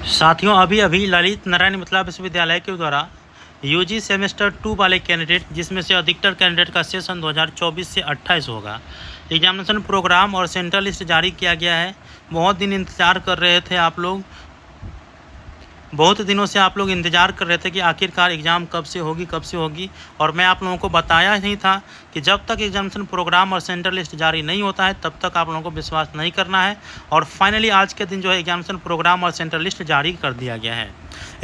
साथियों, अभी अभी ललित नारायण मिथिला विश्वविद्यालय के द्वारा यूजी सेमेस्टर 2 वाले कैंडिडेट, जिसमें से अधिकतर कैंडिडेट का सेशन 2024 से 28 होगा, एग्जामिनेशन प्रोग्राम और सेंट्रल लिस्ट जारी किया गया है। बहुत दिन इंतज़ार कर रहे थे आप लोग, बहुत दिनों से आप लोग इंतज़ार कर रहे थे कि आखिरकार एग्ज़ाम कब से होगी। और मैं आप लोगों को बताया नहीं था कि जब तक एग्जामिनेशन प्रोग्राम और सेंट्रल लिस्ट जारी नहीं होता है तब तक आप लोगों को विश्वास नहीं करना है। और फाइनली आज के दिन जो है एग्जामिनेशन प्रोग्राम और सेंट्रल लिस्ट जारी कर दिया गया है।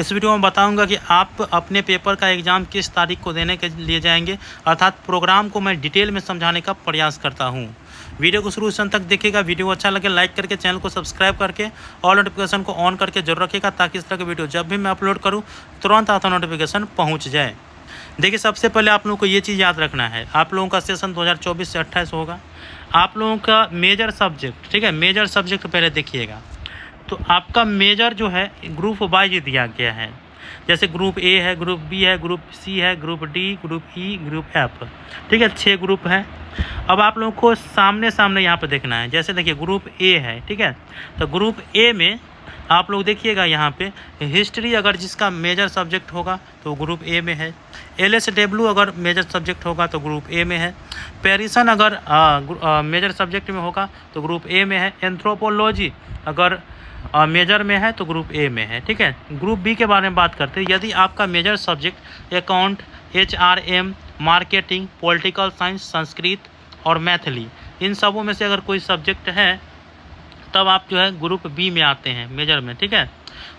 इस वीडियो में बताऊंगा कि आप अपने पेपर का एग्ज़ाम किस तारीख को देने के लिए जाएंगे, अर्थात प्रोग्राम को मैं डिटेल में समझाने का प्रयास करता हूँ। वीडियो को शुरू से अंत तक देखिएगा। वीडियो अच्छा लगे लाइक करके चैनल को सब्सक्राइब करके ऑल नोटिफिकेशन को ऑन करके जरूर रखिएगा, ताकि इस तरह की वीडियो जब भी मैं अपलोड करूँ तुरंत आपका नोटिफिकेशन पहुँच जाए। देखिए, सबसे पहले आप लोगों को ये चीज़ याद रखना है, आप लोगों का सेशन 2024 से 28 होगा। आप लोगों का मेजर सब्जेक्ट, ठीक है, मेजर सब्जेक्ट पहले देखिएगा। तो आपका मेजर जो है ग्रुप वाइज दिया गया है, जैसे ग्रुप ए है, ग्रुप बी है, ग्रुप सी है, ग्रुप डी, ग्रुप ई, ग्रुप एफ, ठीक है, 6 ग्रुप है। अब आप लोगों को सामने यहाँ पे देखना है। जैसे देखिए ग्रुप ए है, ठीक है, तो ग्रुप ए में आप लोग देखिएगा यहाँ पे हिस्ट्री अगर जिसका मेजर सब्जेक्ट होगा तो ग्रुप ए में है। LSW अगर मेजर सब्जेक्ट होगा तो ग्रुप ए में है। पेरिसन अगर मेजर सब्जेक्ट में होगा तो ग्रुप ए में है। एंथ्रोपोलॉजी अगर मेजर में है तो ग्रुप ए में है, ठीक है। ग्रुप बी के बारे में बात करते हैं। यदि आपका major subject account, HRM, marketing, political science, Sanskrit और मैथिली, इन सबों में से अगर कोई सब्जेक्ट है तब आप जो है ग्रुप बी में आते हैं मेजर में, ठीक है।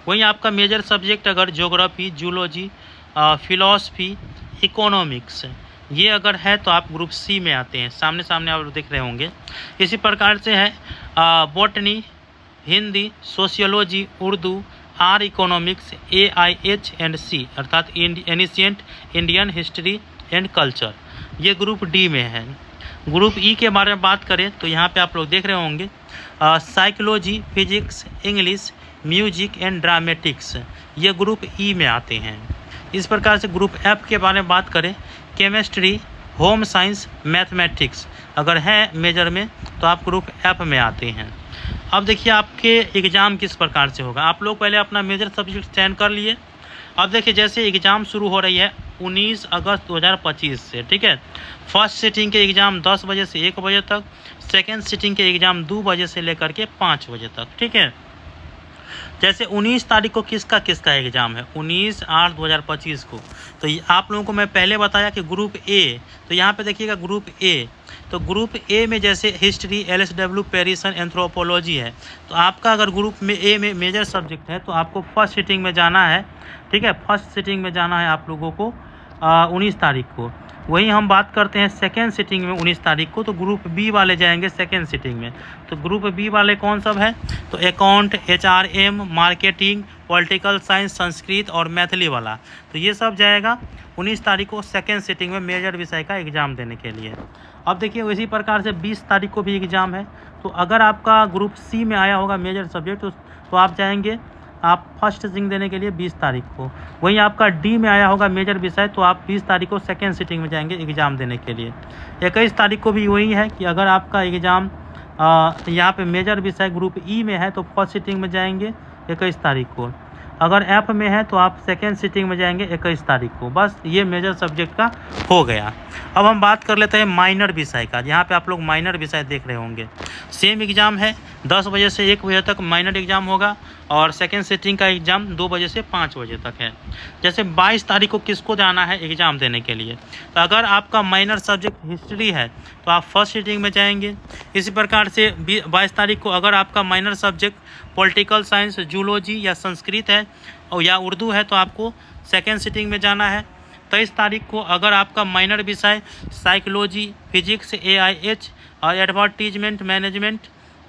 वहीं आपका मेजर सब्जेक्ट अगर ज्योग्राफी, जूलॉजी, फिलॉसफी, इकोनॉमिक्स ये अगर है तो आप ग्रुप सी में आते हैं। सामने आप देख रहे होंगे। इसी प्रकार से है botany, Hindi, sociology, Urdu, R economics, AIH and C अर्थात ancient Indian history and culture, ये ग्रुप डी में है। ग्रुप ई के बारे में बात करें तो यहाँ पे आप लोग देख रहे होंगे psychology, physics, English, music and dramatics, ये ग्रुप ई में आते हैं। इस प्रकार से ग्रुप एफ के बारे में बात करें, केमिस्ट्री, होम साइंस, मैथमेटिक्स अगर है मेजर में तो आप ग्रुप एफ में आते हैं। अब देखिए आपके एग्ज़ाम किस प्रकार से होगा। आप लोग पहले अपना मेजर सब्जेक्ट चयन कर लिए। अब देखिए जैसे एग्ज़ाम शुरू हो रही है 19 अगस्त 2025 से, ठीक है। फर्स्ट सिटिंग के एग्ज़ाम 10 बजे से 1 बजे तक, सेकेंड सिटिंग के एग्ज़ाम 2 बजे से लेकर के 5 बजे तक, ठीक है। जैसे 19 तारीख को किसका एग्ज़ाम है, 19/8/2025 को। तो आप लोगों को मैं पहले बताया कि ग्रुप ए, तो यहाँ पे देखिएगा ग्रुप ए, तो ग्रुप ए में जैसे हिस्ट्री, LSW, पेरिसन, एंथ्रोपोलॉजी है। तो आपका अगर ग्रुप में ए में मेजर सब्जेक्ट है तो आपको फर्स्ट सिटिंग में जाना है, ठीक है, फर्स्ट सिटिंग में जाना है आप लोगों को 19 तारीख को। वहीं हम बात करते हैं सेकेंड सिटिंग में 19 तारीख को, तो ग्रुप बी वाले जाएंगे सेकेंड सिटिंग में। तो ग्रुप बी वाले कौन सब है, तो account, HRM, marketing, political science, Sanskrit और मैथिली वाला, तो ये सब जाएगा 19 तारीख को सेकेंड सिटिंग में मेजर विषय का एग्ज़ाम देने के लिए। अब देखिए इसी प्रकार से 20 तारीख को भी एग्ज़ाम है। तो अगर आपका ग्रुप सी में आया होगा मेजर सब्जेक्ट तो आप जाएंगे आप फर्स्ट सिटिंग देने के लिए 20 तारीख को। वहीं आपका डी में आया होगा मेजर विषय तो आप 20 तारीख को सेकेंड सिटिंग में जाएंगे एग्ज़ाम देने के लिए। 21 तारीख को भी वही है कि अगर आपका एग्ज़ाम यहाँ पे मेजर विषय ग्रुप ई में है तो फर्स्ट सिटिंग में जाएंगे 21 तारीख को। अगर एफ में है तो आप सेकेंड सिटिंग में जाएंगे 21 तारीख को। बस ये मेजर सब्जेक्ट का हो गया। अब हम बात कर लेते हैं माइनर विषय का। यहाँ पे आप लोग माइनर विषय देख रहे होंगे। सेम एग्ज़ाम है, 10 बजे से 1 बजे तक माइनर एग्ज़ाम होगा और सेकेंड सिटिंग का एग्ज़ाम 2 बजे से 5 बजे तक है। जैसे 22 तारीख को किसको जाना है एग्ज़ाम देने के लिए, तो अगर आपका माइनर सब्जेक्ट हिस्ट्री है तो आप फर्स्ट सिटिंग में जाएंगे। इसी प्रकार से 22 तारीख को अगर आपका minor subject political science, zoology या संस्कृत है और या उर्दू है तो आपको सेकेंड सिटिंग में जाना है। 23 तारीख को अगर आपका माइनर विषय साइकोलॉजी, फिजिक्स, AIH और एडवर्टीजमेंट मैनेजमेंट,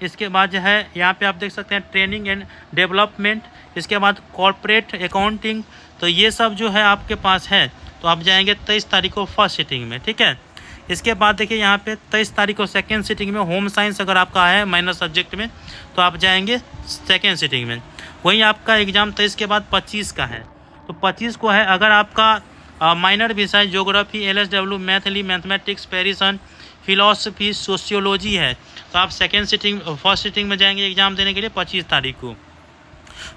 इसके बाद जो है यहाँ पे आप देख सकते हैं ट्रेनिंग एंड डेवलपमेंट, इसके बाद कॉर्पोरेट अकाउंटिंग, तो ये सब जो है आपके पास है तो आप जाएंगे 23 तारीख को फर्स्ट सिटिंग में, ठीक है। इसके बाद देखिए यहाँ पे 23 तारीख को सेकेंड सिटिंग में होम साइंस अगर आपका है माइनर सब्जेक्ट में तो आप जाएंगे सेकेंड सिटिंग में। वहीं आपका एग्ज़ाम 23 के बाद 25 का है, तो 25 को है अगर आपका माइनर विषय geography, LSW, Maithili, mathematics, Persian, philosophy, sociology है तो आप सेकेंड सिटिंग फर्स्ट सिटिंग में जाएंगे एग्ज़ाम देने के लिए 25 तारीख को।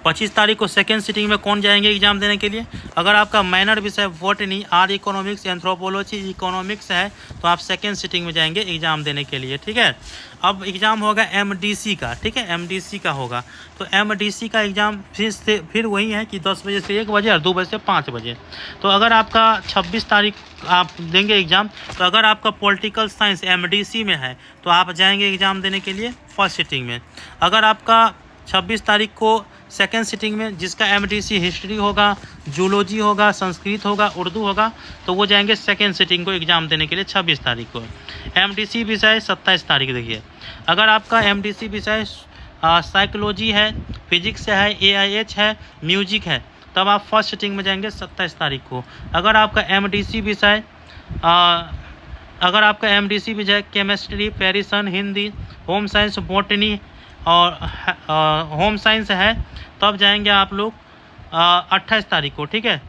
25 तारीख को सेकेंड सिटिंग में कौन जाएंगे एग्जाम देने के लिए? अगर आपका माइनर विषय botany, or economics, anthropology, economics है तो आप सेकेंड सिटिंग में जाएंगे एग्जाम देने के लिए, ठीक है। अब एग्ज़ाम होगा एमडीसी का, ठीक है, एमडीसी का होगा। तो एमडीसी का एग्ज़ाम फिर वही है कि 10 बजे से 1 बजे और 2 बजे से 5 बजे। तो अगर आपका 26 तारीख आप देंगे एग्ज़ाम, तो अगर आपका पॉलिटिकल साइंस एमडीसी में है तो आप जाएंगे एग्ज़ाम देने के लिए फर्स्ट सिटिंग में। अगर आपका 26 तारीख को सेकेंड सिटिंग में जिसका एमडीसी हिस्ट्री होगा, जूलॉजी होगा, संस्कृत होगा, उर्दू होगा, तो वो जाएंगे सेकेंड सिटिंग को एग्ज़ाम देने के लिए 26 तारीख को। एमडीसी विषय 27 तारीख देखिए। अगर आपका एमडीसी विषय साइकोलॉजी है, फिजिक्स है, एआईएच है, म्यूजिक है, तब आप फर्स्ट सिटिंग में जाएंगे 27 तारीख को। अगर आपका एमडीसी विषय chemistry, Persian, Hindi, home science, botany और होम साइंस है, तब जाएंगे आप लोग 28 तारीख को, ठीक है।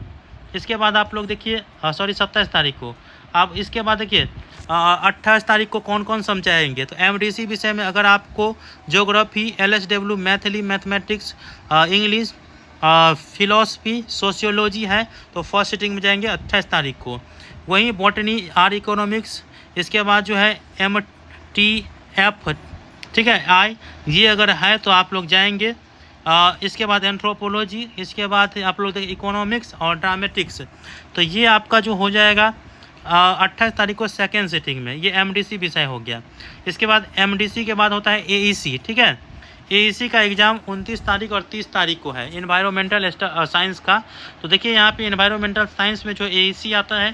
इसके बाद आप लोग देखिए 27 तारीख को। आप इसके बाद देखिए 28 तारीख को कौन कौन समझाएंगे। तो एमडीसी विषय में अगर आपको geography, LSW, Maithili, mathematics, English, philosophy, sociology है तो फर्स्ट सिटिंग में जाएंगे 28 तारीख को। वहीं बॉटनी, आर इकोनॉमिक्स, इसके बाद जो है MTF, ठीक है, आई, ये अगर है तो आप लोग जाएंगे। इसके बाद एंथ्रोपोलॉजी, इसके बाद आप लोग देखिए इकोनॉमिक्स और ड्रामेटिक्स। तो ये आपका जो हो जाएगा 28 तारीख को सेकेंड सिटिंग में, ये एमडीसी विषय हो गया। इसके बाद एमडीसी के बाद होता है एईसी, ठीक है। एईसी का एग्ज़ाम 29 तारीख और 30 तारीख को है, इन्वायरमेंटल साइंस का। तो देखिए यहाँ पे इन्वायरमेंटल साइंस में जो एईसी आता है,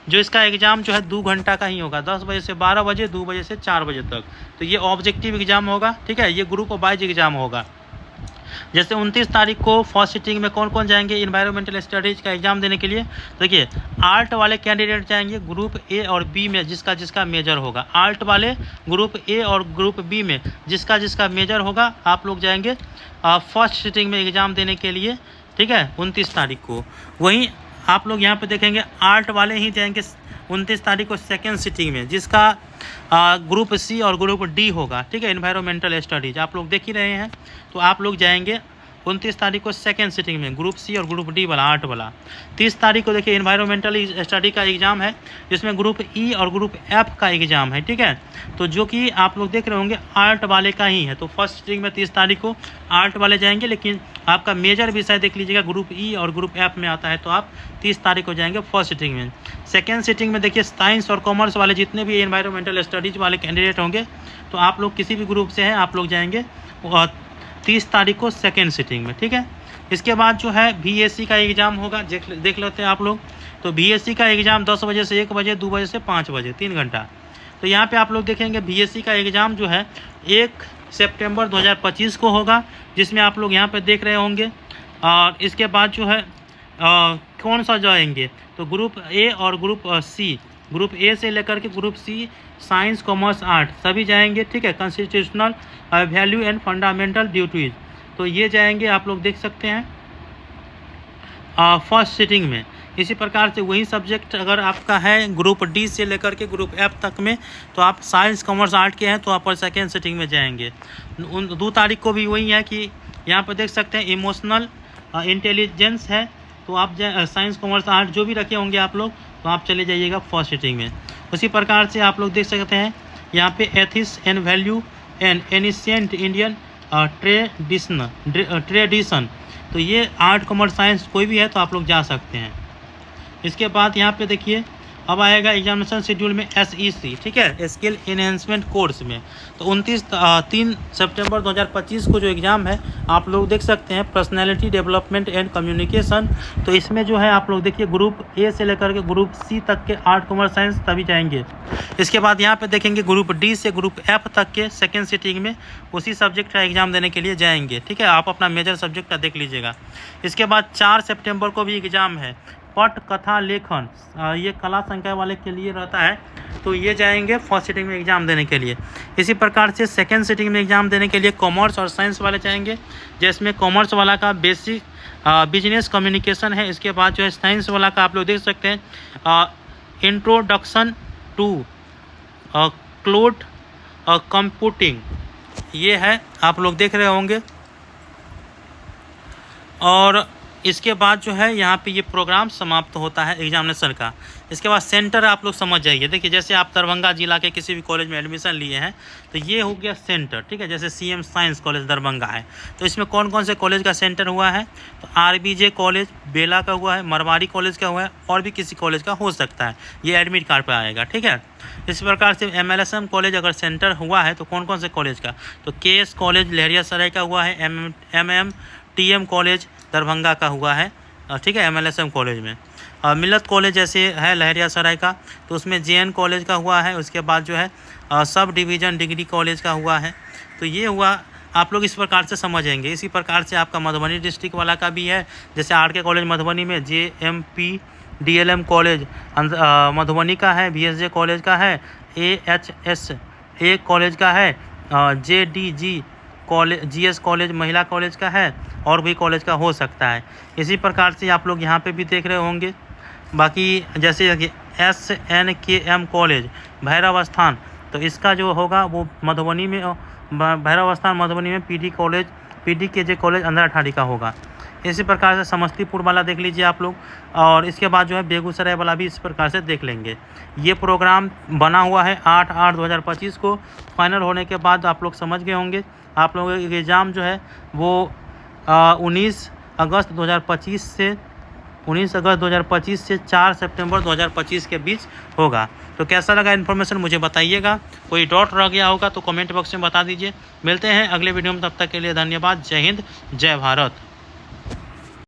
जो इसका एग्ज़ाम जो है 2 घंटा का ही होगा, 10 बजे से 12 बजे, 2 बजे से 4 बजे तक। तो ये ऑब्जेक्टिव एग्ज़ाम होगा, ठीक है, ये ग्रुप वाइज एग्ज़ाम होगा। जैसे 29 तारीख को फर्स्ट सिटिंग में कौन कौन जाएंगे इन्वायरमेंटल स्टडीज़ का एग्ज़ाम देने के लिए? देखिए आर्ट वाले कैंडिडेट जाएंगे ग्रुप ए और बी में, जिसका जिसका मेजर होगा। आर्ट वाले ग्रुप ए और ग्रुप बी में जिसका जिसका मेजर होगा, आप लोग जाएंगे फर्स्ट सिटिंग में एग्ज़ाम देने के लिए, ठीक है, 29 तारीख को। वहीं आप लोग यहाँ पे देखेंगे आर्ट वाले ही जाएंगे 29 तारीख को सेकेंड सिटिंग में, जिसका ग्रुप सी और ग्रुप डी होगा, ठीक है, इन्वायरमेंटल स्टडीज आप लोग देख ही रहे हैं। तो आप लोग जाएंगे 29 तारीख को सेकेंड सिटिंग में, ग्रुप सी और ग्रुप डी वाला, आर्ट वाला। 30 तारीख को देखिए इन्वायरमेंटल स्टडी का एग्ज़ाम है, जिसमें ग्रुप ई और ग्रुप एफ का एग्ज़ाम है, ठीक है। तो जो कि आप लोग देख रहे होंगे आर्ट वाले का ही है। तो फर्स्ट सिटिंग में 30 तारीख को आर्ट वाले जाएंगे, लेकिन आपका मेजर विषय देख लीजिएगा ग्रुप ई और ग्रुप एफ में आता है, तो आप 30 तारीख को जाएंगे फर्स्ट सिटिंग में। सेकेंड सिटिंग में देखिए साइंस और कॉमर्स वाले जितने भी एनवायरमेंटल स्टडीज़ वाले कैंडिडेट होंगे, तो आप लोग किसी भी ग्रुप से हैं, आप लोग जाएंगे 30 तारीख को सेकेंड सिटिंग में, ठीक है। इसके बाद जो है बीएससी का एग्ज़ाम होगा, देख लेते हैं आप लोग। तो बीएससी का एग्ज़ाम 10 बजे से 1 बजे, 2 बजे से 5 बजे, 3 घंटा। तो यहाँ पे आप लोग देखेंगे बीएससी का एग्ज़ाम जो है 1 सितंबर 2025 को होगा, जिसमें आप लोग यहाँ पे देख रहे होंगे। और इसके बाद जो है कौन सा जाएंगे, तो ग्रुप ए और ग्रुप सी, ग्रुप ए से लेकर के group C, science, commerce, art सभी जाएंगे, ठीक है। Constitutional value and fundamental duties, तो ये जाएंगे, आप लोग देख सकते हैं फर्स्ट सिटिंग में। इसी प्रकार से वही सब्जेक्ट अगर आपका है ग्रुप डी से लेकर के ग्रुप एफ तक में, तो आप साइंस, कॉमर्स, आर्ट के हैं, तो आप सेकेंड सिटिंग में जाएंगे। 2 तारीख को भी वही है कि यहाँ पर देख सकते हैं इमोशनल इंटेलिजेंस है, तो आप साइंस, कॉमर्स, आर्ट जो भी रखे होंगे आप लोग, तो आप चले जाइएगा फर्स्ट सिटिंग में। उसी प्रकार से आप लोग देख सकते हैं यहाँ पे ethics and value and ancient Indian tradition, तो ये आर्ट, कॉमर्स, साइंस कोई भी है तो आप लोग जा सकते हैं। इसके बाद यहाँ पे देखिए अब आएगा एग्जामिनेशन शेड्यूल में SEC, ठीक है, स्किल एनहेंसमेंट कोर्स में। तो 3 सितंबर 2025 को जो एग्ज़ाम है, आप लोग देख सकते हैं पर्सनैलिटी डेवलपमेंट एंड कम्युनिकेशन। तो इसमें जो है आप लोग देखिए ग्रुप ए से लेकर के ग्रुप सी तक के आर्ट, कॉमर्स, साइंस तभी जाएंगे। इसके बाद यहाँ पे देखेंगे ग्रुप डी से ग्रुप एफ तक के सेकेंड सिटिंग में उसी सब्जेक्ट का एग्ज़ाम देने के लिए जाएंगे, ठीक है। आप अपना मेजर सब्जेक्ट का देख लीजिएगा। इसके बाद 4 सितंबर को भी एग्ज़ाम है, पट कथा लेखन, ये कला संकाय वाले के लिए रहता है, तो ये जाएंगे फर्स्ट सिटिंग में एग्ज़ाम देने के लिए। इसी प्रकार से सेकेंड सिटिंग में एग्ज़ाम देने के लिए कॉमर्स और साइंस वाले जाएंगे, जिसमें कॉमर्स वाला का बेसिक बिजनेस कम्युनिकेशन है। इसके बाद जो है साइंस वाला का आप लोग देख सकते हैं इंट्रोडक्शन टू क्लाउड कंप्यूटिंग, ये है, आप लोग देख रहे होंगे। और इसके बाद जो है यहाँ पे ये प्रोग्राम समाप्त होता है एग्जामिनेशन का। इसके बाद सेंटर आप लोग समझ जाइए। देखिए जैसे आप दरभंगा जिला के किसी भी कॉलेज में एडमिशन लिए हैं तो ये हो गया सेंटर, ठीक है। जैसे CM साइंस कॉलेज दरभंगा है तो इसमें कौन कौन से कॉलेज का सेंटर हुआ है, तो RBJ कॉलेज बेला का हुआ है, मरवाड़ी कॉलेज का हुआ है और भी किसी कॉलेज का हो सकता है, ये एडमिट कार्ड पर आएगा, ठीक है। इस प्रकार से MLSM कॉलेज अगर सेंटर हुआ है तो कौन कौन से कॉलेज का, तो KS कॉलेज लहरियासराय का हुआ है, MMTM कॉलेज दरभंगा का हुआ है, ठीक है, MLSM कॉलेज में। मिलत कॉलेज जैसे है लहरियासराय का तो उसमें JN कॉलेज का हुआ है। उसके बाद जो है सब डिवीज़न डिग्री कॉलेज का हुआ है। तो ये हुआ, आप लोग इस प्रकार से समझेंगे। इसी प्रकार से आपका मधुबनी डिस्ट्रिक्ट वाला का भी है, जैसे RK कॉलेज मधुबनी में JMP DLM कॉलेज मधुबनी का है, BSJ कॉलेज का है, AHSA कॉलेज का है, JDG कॉलेज GS कॉलेज महिला कॉलेज का है और भी कॉलेज का हो सकता है। इसी प्रकार से आप लोग यहाँ पे भी देख रहे होंगे। बाकी जैसे SNKM कॉलेज भैरव स्थान, तो इसका जो होगा वो मधुबनी में, भैरव स्थान मधुबनी में PDKJ कॉलेज अंदर अठारी का होगा। इसी प्रकार से समस्तीपुर वाला देख लीजिए आप लोग, और इसके बाद जो है बेगूसराय वाला भी इस प्रकार से देख लेंगे। ये प्रोग्राम बना हुआ है 8/8/2025 को। फाइनल होने के बाद आप लोग समझ गए होंगे। आप लोगों का एग्ज़ाम जो है वो 19 अगस्त 2025 से 4 सितंबर 2025 के बीच होगा। तो कैसा लगा इन्फॉर्मेशन मुझे बताइएगा। कोई डाउट रह गया होगा तो कमेंट बॉक्स में बता दीजिए। मिलते हैं अगले वीडियो में, तब तक के लिए धन्यवाद। जय हिंद, जय भारत।